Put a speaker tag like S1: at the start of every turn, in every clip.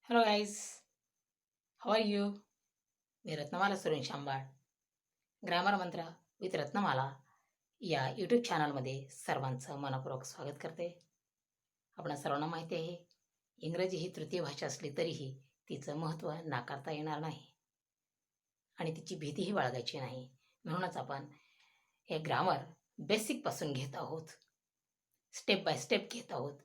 S1: Hello guys, how are you? मी Ratnamala Suresh Shambal grammar Mantra with Ratnamala या YouTube चॅनलमध्ये सर्वांचं मनपूर्वक स्वागत करते. आपणा सर्वांना माहिती आहे, इंग्रजी ही तृतीय भाषा असली तरीही तिचं महत्त्व नाकारता येणार नाही आणि तिची भीतीही बाळगायची नाही. म्हणूनच आपण हे ग्रामर बेसिकपासून घेत आहोत, स्टेप बाय स्टेप घेत आहोत.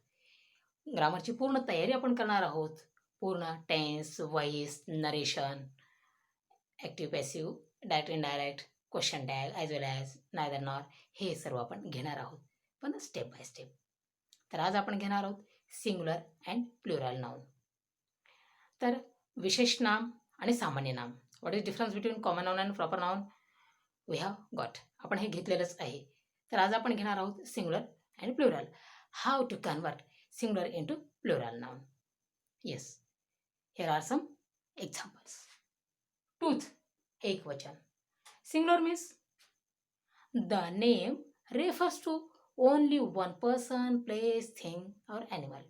S1: ग्रामरची पूर्ण तयारी आपण करणार आहोत. पूर्ण tense, voice, narration, active passive, direct indirect, question tag as well as neither nor हे सर्व आपण घेणार आहोत, पण स्टेप बाय स्टेप. तर आज आपण घेणार आहोत सिंग्युलर अँड प्लुरल नाउन. तर विशेष नाम आणि सामान्य नाम. What is difference between common noun and proper noun? We have got. आपण हे घेतलेलंच आहे. तर आज आपण घेणार आहोत singular and plural. How to convert singular into plural noun. Yes, here are some examples. Tooth, ekvachan. Singular means the name refers to only one person, place, thing or animal.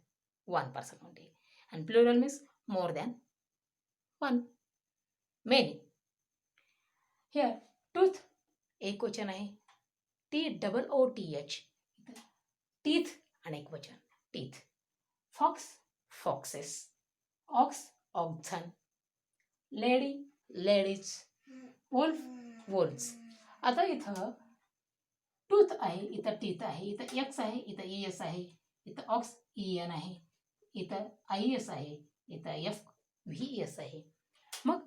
S1: One person only. And plural means more than one, many. Here tooth ekvachan आहे. TOOTH. Teeth अनेकवचन, teeth. Fox, foxes. Ox, oxen. Lady, ladies. Wolf, wolves. आता इथं tooth आहे, इथं teeth आहे, इथं x आहे, इथं S आहे, इथं ऑक्स एन आहे, इथं आय एस आहे, इथं एफ व्ही एस आहे. मग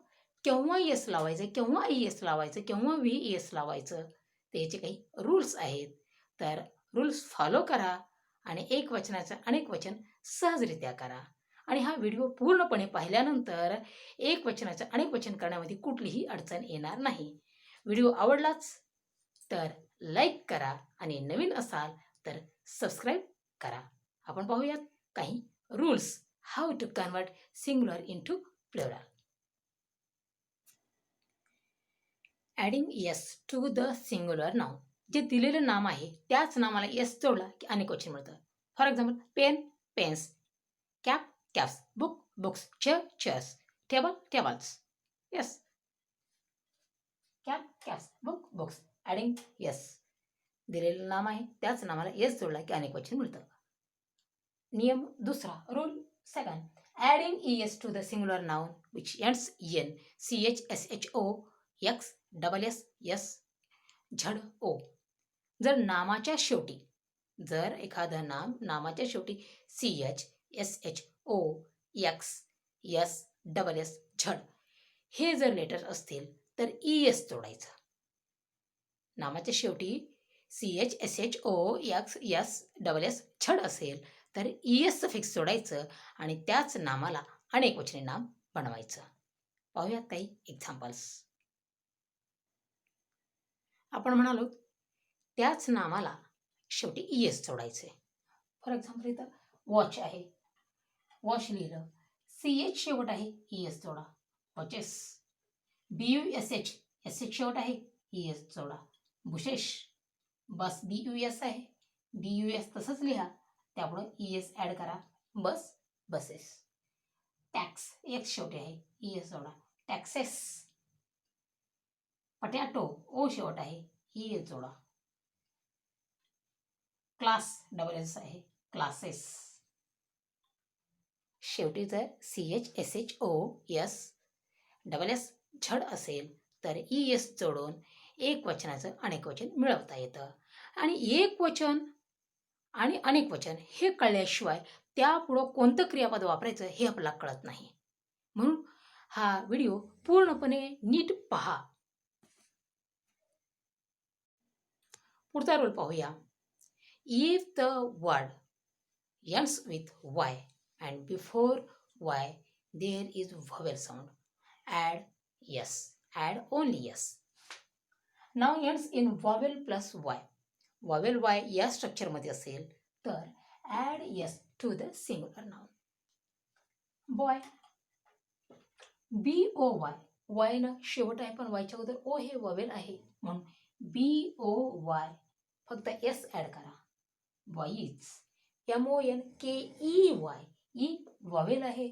S1: केव्हा एस लावायचं, केव्हा आय एस लावायचं, केव्हा व्ही एस लावायचं, त्याचे काही रूल्स आहेत. तर रूल्स फॉलो करा आणि एक वचनाचं अनेक वचन सहजरित्या करा. आणि हा व्हिडिओ पूर्णपणे पाहिल्यानंतर एक वचनाचं अनेक वचन करण्यामध्ये कुठलीही अडचण येणार नाही. व्हिडिओ आवडलाच तर लाईक करा आणि नवीन असाल तर सबस्क्राईब करा. आपण पाहूयात काही rules. How to convert singular into plural. Adding S to the singular noun. जे दिलेलं नाम आहे त्याच नामाला एस जोडला की अनेक वचन मिळतं. For example, pen, pens, cap, caps, book, books, chair, chairs, table, tables. Yes, cap, caps, book, books. Adding S. दिलेलं नाम आहे त्याच नामाला येस जोडला की अनेक वचन मिळतं. नियम दुसरा, rule second. Adding S to the singular noun which ends N, CHSHO, X, double S, S, Z, O. जर नामाच्या शेवटी, जर एखादं नाम नामाच्या शेवटी CHSHO, X, S, double S, Z हे जर लेटर असतील तर ES जोडायचं. नामाच्या शेवटी CHSHO, X, S, double S, झड असेल तर ES सफिक्स जोडायचं आणि त्याच नामाला अनेक वचनी नाम बनवायचं. पाहूयात काही एक्झाम्पल्स. आपण म्हणालो त्याच नामाला शेवटी ES जोडायचे. फॉर एक्झाम्पल, इथं वॉच आहे, वॉच लिहिलं, CH शेवट आहे, ES जोडा. वॉचेस. BUSH, SH शेवट आहे, ES जोडा. बुशेश. बस, BUS आहे, BUS तसंच लिहा, त्यापुढं ES ॲड करा, बस, बसेस. टॅक्स, एक्स शेवटी आहे, ES जोडा, टॅक्सेस. पटॅटो, ओ शेवट आहे, ES जोडा. क्लास, डबल एस आहे, क्लासेस. शेवटी जर CHSHO, एस, डबल एस, झड असेल तर ES जोडून एक वचनाचं अनेक वचन मिळवता येतं. आणि एक वचन आणि अनेक वचन हे कळल्याशिवाय त्यापुढं कोणतं क्रियापद वापरायचं हे आपल्याला कळत नाही. म्हणून हा व्हिडिओ पूर्णपणे नीट पहा. पुढचा रोल पाहूया. If the word ends with Y and before Y there is vowel sound, add yes, add only yes. Now ends in vowel plus Y. Vowel Y या स्ट्रक्चरमध्ये असेल तर add yes to the singular noun. Boy, BOY, Y ना शेवट आहे पण वायच्या अगोदर O हे वॉवेल आहे म्हणून BOY फक्त S ॲड करा. बॉईज, MONKEY, ई वॉवेल आहे,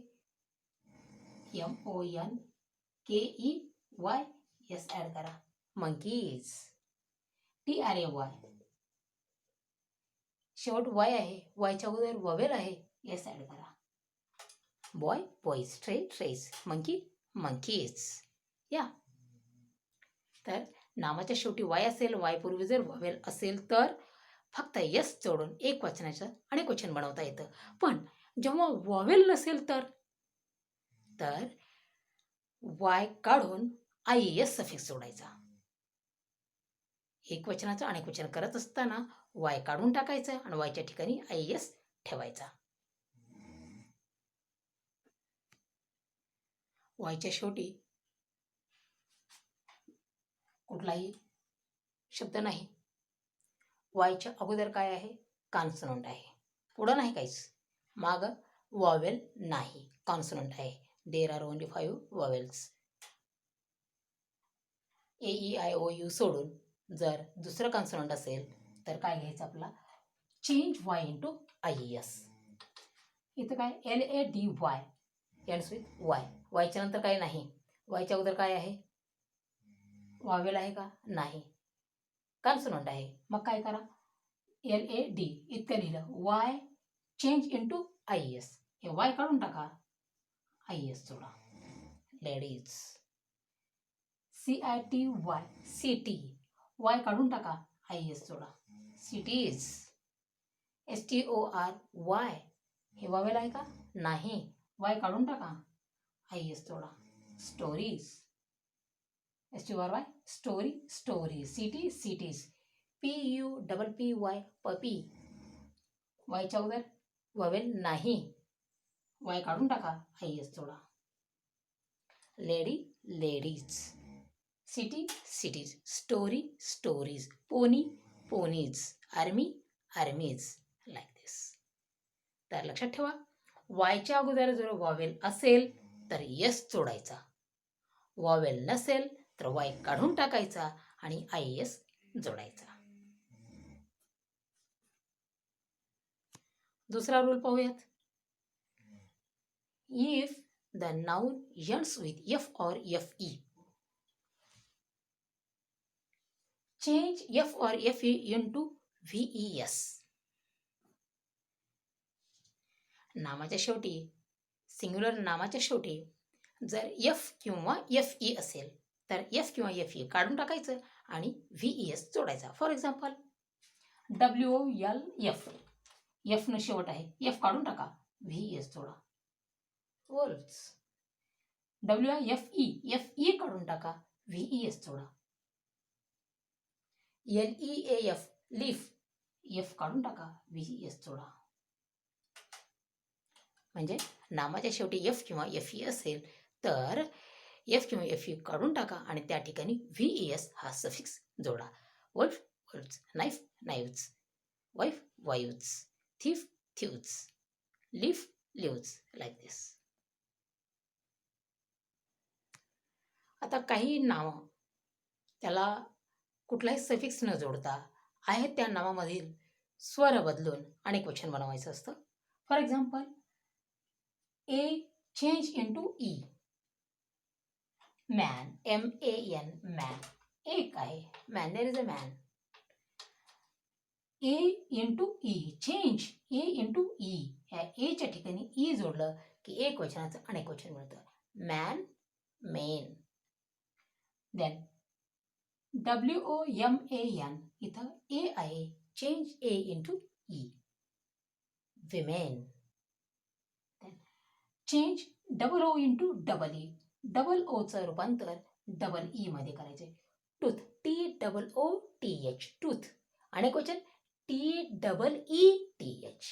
S1: MONKEYS ॲड करा. मंकीज. TRAY. शेवट वाय आहे, वायच्या अगोदर ववेल आहे, एस ॲड करा. Boy boys, tray trace, monkey monkeys. या तर नामाच्या शेवटी वाय असेल, वाय पूर्वी जर ववेल असेल तर फक्त यस जोडून एक वचनाचं अनेक वचन बनवता येतं. पण जेव्हा वॉवेल नसेल तर वाय काढून IES सफिक्स जोडायचा. एक वचनाचं अनेक वचन करत असताना वाय काढून टाकायचं आणि वायच्या ठिकाणी IES ठेवायचा. वायच्या शेवटी कुठलाही शब्द नाही. वायच्या अगोदर काय आहे? कॉन्सोनंट आहे. पुढं नाही काहीच. माग वॉवेल नाही, कॉन्सोनंट आहे. There are only 5 vowels. AEIOU सोडून जर दुसरं कॉन्सोनंट असेल तर काय घ्यायचं आपला? Change Y into IES. इथं काय LADY एंड्स विथ वाय. वायच्या नंतर काय नाही. वायच्या अगोदर काय आहे? वॉवेल आहे का? नाही, कॉन्सोनंट आहे. मग काय करा? LAD इतकं लिहिलं. Y change into IES. हे वाय काढून टाका, IES जोडा. लेडीज. CITY city. वाय काढून टाका, IES जोडा. सिटीज. STORY हे वॉवेल आहे का? नाही, वाय काढून टाका, IES जोडा. Stories. STORY story story. City cities. PUPPY puppy. वायच्या अगोदर वॉवेल नाही, वाय काढून टाका, IES जोडा. Lady ladies. City cities. Story stories. Pony ponies. Army armies. Like this. तर लक्षात ठेवा, वायच्या अगोदर जर वॉवेल असेल तर यस जोडायचा. वॉवेल नसेल तर वाय काढून टाकायचा आणि IES जोडायचा. दुसरा रूल पाहूयात. If the noun ends with F or FE, change F or FE into VES. नामाच्या शेवटी, सिंग्युलर नामाच्या शेवटी जर F किंवा FE असेल तर F किंवा FE काढून टाकायचं आणि VES जोडायचा. For example WOLF. F न शेवट आहे, F काढून टाका, VES जोडा. वोल्फ्स. WIFE काढून टाका, VES जोडा. LEAF leaf. F काढून टाका, VES जोडा. म्हणजे नामाच्या शेवटी F किंवा FE असेल तर F किंवा FE काढून टाका आणि त्या ठिकाणी VES हा सफिक्स जोडा. Wolf wolfs. Knife knives. Wife wives. Thief thieves. Leaf leaves. Like this. आता काही नावं त्याला कुठलाही सफिक्स न जोडता आहेत त्या नावामधील स्वर बदलून अनेक वचन बनवायचं असतं. For example A change into E. Man. MAN man. एक आहे man. There is a man. A into E change. A into E. ह्या एच्या ठिकाणी E जोडलं की एक वचनाचं अनेक वचन मिळतं. Man men. देन WOMAN इथं A आहे, change A into E. Women. Change O into E. Double ओचं रूपांतर डबल E मध्ये करायचे. टूथ. TOOTH. टूथ. अनेक वचन TEETH.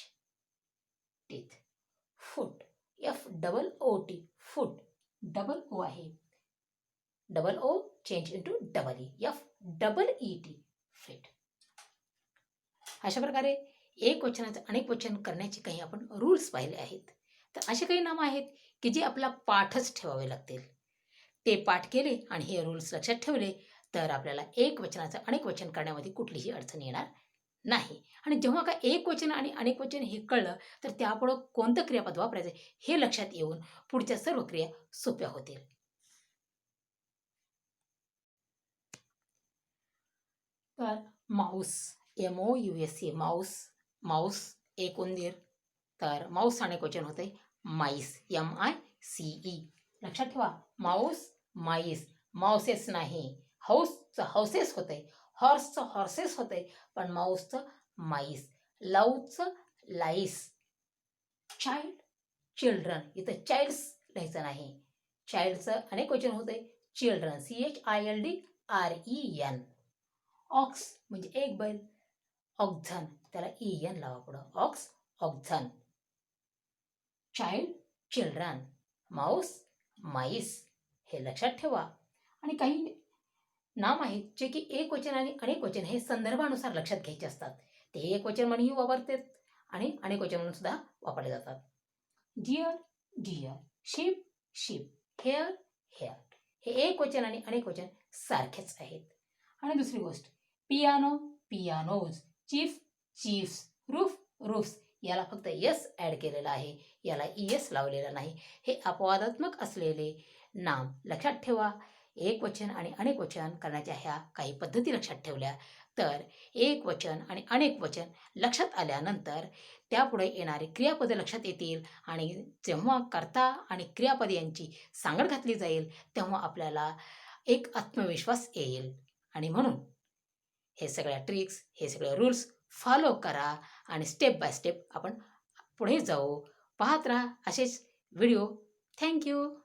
S1: Teeth. Foot. FOOT. Foot. Double O आहे, double O change into E. FEET. Feet. अशा प्रकारे एक वचनाचं अनेक वचन करण्याचे काही आपण रूल्स पाहिले आहेत. तर असे काही नामं आहेत की जे आपला पाठच ठेवावे लागतील. ते पाठ केले आणि हे रूल्स लक्षात ठेवले तर आपल्याला एक वचनाचं अनेक वचन करण्यामध्ये कुठलीही अडचण येणार नाही. आणि जेव्हा का एकवचन आणि अनेकवचन हे कळलं, तर त्यापुढं कोणतं क्रियापद वापरायचं हे लक्षात येऊन पुढच्या सर्व क्रिया सोप्या होतील. तर माऊस, MOUSE, माऊस, माऊस एक उंदीर. तर माऊस अनेकवचन होते माईस, MICE. लक्षात ठेवा, माऊस, माईस, माऊसेस नाही. हाऊसचं हाऊसेस होते, हॉर्सचं हॉर्सेस होते, पण माऊसचं माईस. लाऊचं लाईस. चाइल्ड, चिल्ड्रन, इथं चाइल्ड्स लिहायचं नाही. चाइल्डचं अनेकवचन होते चिल्ड्रन, CHILDREN. ऑक्स म्हणजे एक बैल, ऑक्झन, त्याला EN लावा पुढं, ox, oxen. Child, children, mouse, mice, हे लक्षात ठेवा. आणि काही नाम आहेत जे की एकवचन आणि अनेकवचन हे संदर्भानुसार लक्षात घ्यायचे असतात. ते एकवचन म्हणूनही वापरतात आणि अनेकवचन म्हणून सुद्धा वापरले जातात. Deer, deer, sheep, sheep, hair, hair, हे एकवचन आणि अनेकवचन सारखेच आहेत. आणि दुसरी गोष्ट, piano, pianos, chief, chiefs, roof, roofs, याला फक्त एस ॲड केलेला आहे, याला ES लावलेला नाही. हे अपवादात्मक असलेले नाम लक्षात ठेवा. एकवचन आणि अनेकवचन करण्याच्या ह्या काही पद्धती लक्षात ठेवल्या तर एकवचन आणि अनेकवचन लक्षात आल्यानंतर त्यापुढे येणारी क्रियापदे लक्षात येतील आणि जेव्हा कर्ता आणि क्रियापदे यांची सांगड घातली जाईल तेव्हा आपल्याला एक आत्मविश्वास येईल. आणि म्हणून हे सगळ्या ट्रिक्स, हे सगळे रूल्स फॉलो करा आणि स्टेप बाय स्टेप आपण पुढे जाऊ. पाहत राहा असेच व्हिडिओ. Thank you.